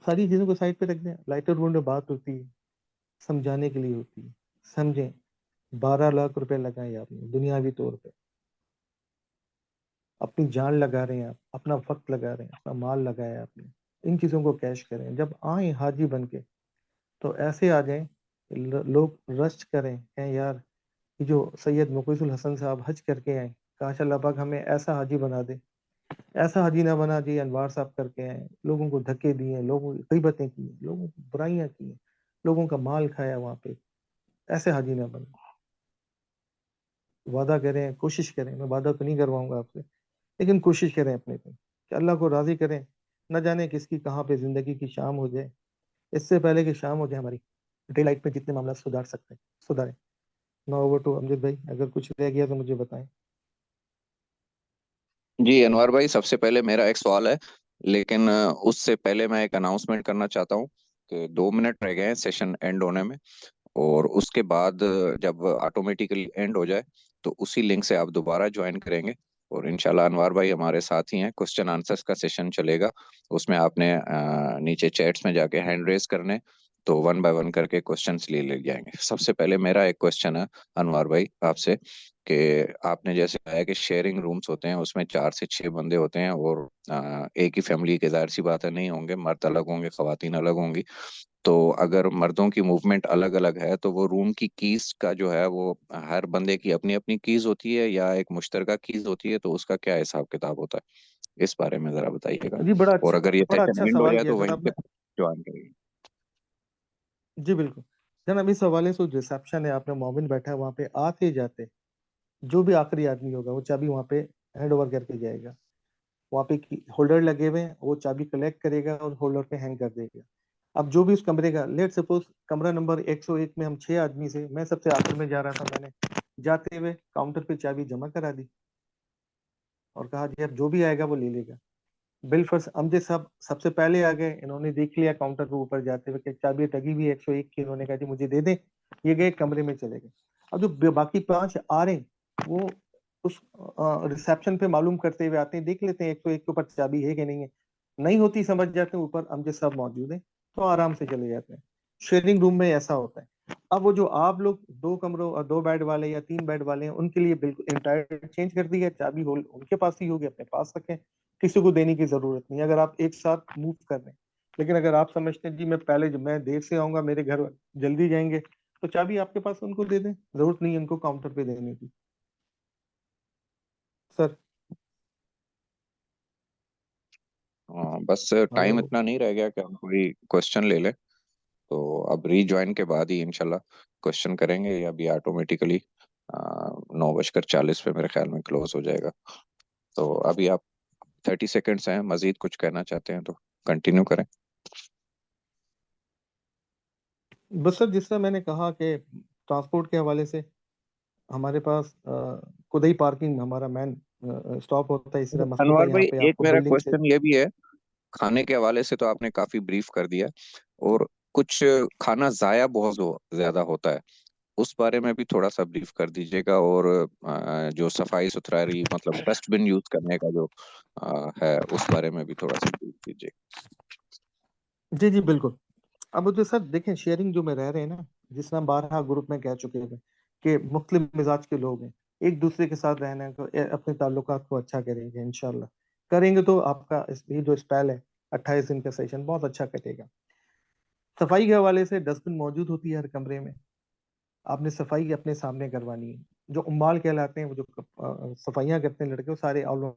B: सारी चीजों को साइड पे रख दें। लाइटर रूम में बात होती है, समझाने के लिए होती है, समझें। 12 लाख रुपए लगाए आपने दुनियावी तौर पे, अपनी जान लगा रहे हैं आप, अपना वक्त लगा रहे हैं, अपना माल लगाया आपने, इन चीजों को कैश करें। जब आए हाजी बन के तो ऐसे आ जाएं, लोग रश करें, कहें यार कि जो सैयद मुकबिसुल हसन साहब हज करके आए, काश अल्लाह पाक हमें ऐसा हाजी बना दे। ऐसा हाजी ना बना दिए अनवार साहब करके आए, लोगों को धक्के दिए, लोगों की गीबतें की, लोगों की बुराइयां की, लोगों का माल खाया वहां पे, ऐसे हाजी ना बने। वादा करें, कोशिश करें, मैं वादा तो नहीं करवाऊंगा आपसे, लेकिन कोशिश करें अपने पे कि अल्लाह को राजी करें। न जाने किसकी कहाँ पे जिंदगी की शाम हो जाए, इससे पहले कि शाम हो जाए हमारी डे लाइफ में जितने मामला सुधार सकते हैं सुधारें। नाउ ओवर टू अमजद भाई, अगर कुछ रह गया तो मुझे बताएं।
A: जी अनवर भाई, सबसे पहले मेरा एक सवाल है, लेकिन उससे पहले मैं एक अनाउंसमेंट करना चाहता हूँ कि 2 मिनट रह गए हैं सेशन एंड होने में। और उसके बाद जब ऑटोमेटिकली एंड हो जाए तो उसी लिंक से आप दोबारा ज्वाइन करेंगे। और इंशाल्लाह अनवर भाई हमारे साथ ही हैं, क्वेश्चन आंसर्स का सेशन चलेगा। उसमें आपने नीचे चैट्स में जाके हैंड रेज करने, तो वन बाय वन करके क्वेश्चंस ले ले जाएंगे। सबसे पहले मेरा एक क्वेश्चन है अनवर भाई आपसे, कि आपने जैसे कहा है कि शेयरिंग रूम्स होते हैं, उसमें 4 से 6 बंदे होते हैं, और एक ही फैमिली के, जाहिर सी बात है नहीं होंगे, मर्द अलग होंगे, खवातीन अलग होंगी। तो अगर मर्दों की मूवमेंट अलग अलग है तो वो रूम की कीज का जो है वो हर बंदे की अपनी अपनी कीज होती है या एक मुश्तरका कीज होती है, तो उसका क्या हिसाब किताब होता है, इस बारे में जरा बताइएगा।
B: जी
A: और अगर ये
B: बड़ा
A: सेशन
B: अच्छा
A: एंड हो
B: सवाल
A: जाए
B: किया
A: तो वहीं
B: जनाब
A: से
B: ने।
A: ज्वाइन करिए।
B: जी बिल्कुल। जनाब इस हवाले से रिसेप्शन है, आपने मोमिन बैठा है वहाँ पे, आते जाते जो भी आखिरी आदमी होगा वो चाबी वहाँ पे हैंड ओवर करके जाएगा। वहाँ पे होल्डर लगे हुए हैं, वो चाबी कलेक्ट करेगा और होल्डर पे हैंग कर देगा। अब जो भी उस कमरे का, लेट सपोज कमरा नंबर 101 में हम 6 आदमी से, मैं सबसे आखिर में जा रहा था, मैंने जाते हुए काउंटर पे चाबी जमा करा दी और कहा जी अब जो भी आएगा वो ले लेगा। बिल फर्स्ट अमजद साहब सबसे पहले आ गए, इन्होंने देख लिया काउंटर पे ऊपर जाते हुए कि चाबी टगी हुई है 101 की, इन्होंने कहा जी मुझे दे दें। ये गए कमरे में चले गए। अब जो बाकी 5 आ रहे हैं वो उस रिसेप्शन पे मालूम करते हुए आते हैं, देख लेते हैं 101 के ऊपर चाबी है कि नहीं है। नहीं होती समझ जाते हैं ऊपर अमजद साहब मौजूद है, तो आराम से चले जाते हैं। शेयरिंग रूम में ऐसा होता है। अब वो जो आप लोग 2 कमरों और 2 बेड वाले या 3 बेड वाले हैं, उनके लिए बिल्कुल इंटायर चेंज कर दी है, चाबी होल उनके पास ही होगी, अपने पास रखें, किसी को देने की जरूरत नहीं अगर आप एक साथ मूव कर रहे हैं। लेकिन अगर आप समझते हैं जी मैं देर से आऊंगा, मेरे घर जल्दी जाएंगे, तो चाबी आपके पास उनको दे दें, जरूरत नहीं है उनको काउंटर पे देने की। सर।
A: हाँ, बस टाइम
B: हेलो।
A: इतना नहीं रह गया कि हम कोई क्वेश्चन ले लें। तो अब रीज्वाइन के बाद ही इंशाल्लाह क्वेश्चन करेंगे, या अभी ऑटोमेटिकली 9:40 पे मेरे ख्याल में क्लोज हो जाएगा। तो अभी आप 30 सेकेंड्स हैं, मजीद कुछ कहना चाहते हैं तो कंटिन्यू करें।
B: बस सर जिस तरह मैंने कहा कि ट्रांसपोर्ट के हवाले से हमारे पास खुदई पार्किंग हमारा मेन स्टॉप होता है, इस तरह मसरूका
A: अनवर
B: यहाँ
A: भाई,
B: पे
A: एक
B: आपको
A: मेरा
B: बिल्डिंग से।
A: क्वेश्चन ये भी है, खाने के हवाले से तो आपने काफी ब्रीफ कर दिया, और कुछ खाना जाया बहुत ज्यादा होता है, उस बारे में भी थोड़ा सा ब्रीफ कर दीजिएगा। और जो सफाई सुथराई, मतलब डस्टबिन यूज करने का जो है, उस बारे में भी थोड़ा सा ब्रीफ दीजिए।
B: जी जी बिल्कुल। अब जो सर देखें, शेयरिंग जो में रह रहे हैं ना, जिस तरह हम 12 ग्रुप में कह चुके हैं कि मुख्तलिफ मिजाज के लोग हैं, एक दूसरे के साथ रहने को, अपने ताल्लुकात को अच्छा करेंगे इंशाल्लाह। करेंगे तो आपका ये जो स्पेल है 28 दिन का सेशन बहुत अच्छा कटेगा। सफाई के हवाले से डस्टबिन मौजूद होती है हर कमरे में, आपने सफाई अपने सामने करवानी है। जो उम्माल कहलाते हैं, वो जो सफाइयाँ करते हैं लड़के, वो सारे ऑल